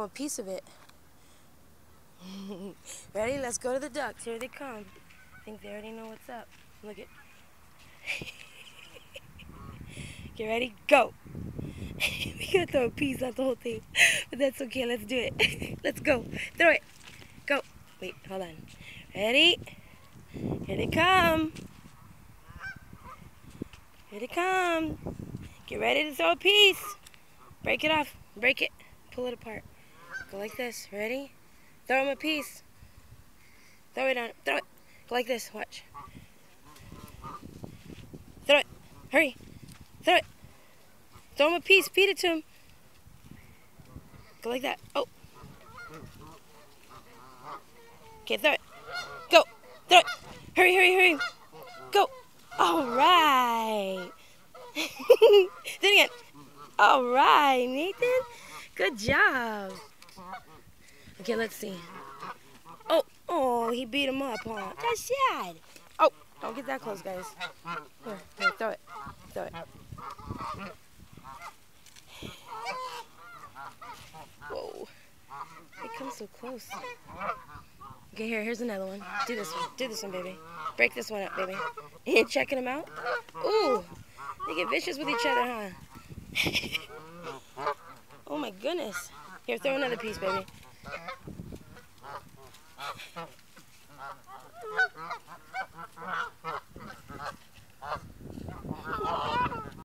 A piece of it. Ready? Let's go to the ducks. Here they come. I think they already know what's up. Look at. Get ready? Go. We gotta throw a piece, not the whole thing. But that's okay. Let's do it. Let's go. Throw it. Go. Wait, hold on. Ready? Here they come. Here they come. Get ready to throw a piece. Break it off. Break it. Pull it apart. Go like this. Ready? Throw him a piece. Throw it on. Throw it. Go like this. Watch. Throw it. Hurry. Throw it. Throw him a piece. Feed it to him. Go like that. Oh. Okay, throw it. Go. Throw it. Hurry, hurry, hurry. Go. All right. Do it again. All right, Nathan. Good job. Okay, let's see. Oh, he beat him up, huh? That's sad. Oh, don't get that close, guys. Here, throw it. Throw it. Whoa. It comes so close. Okay, here's another one. Do this one. Do this one, baby. Break this one up, baby. You checking them out? Ooh, they get vicious with each other, huh? Oh my goodness. Here, throw another piece, baby.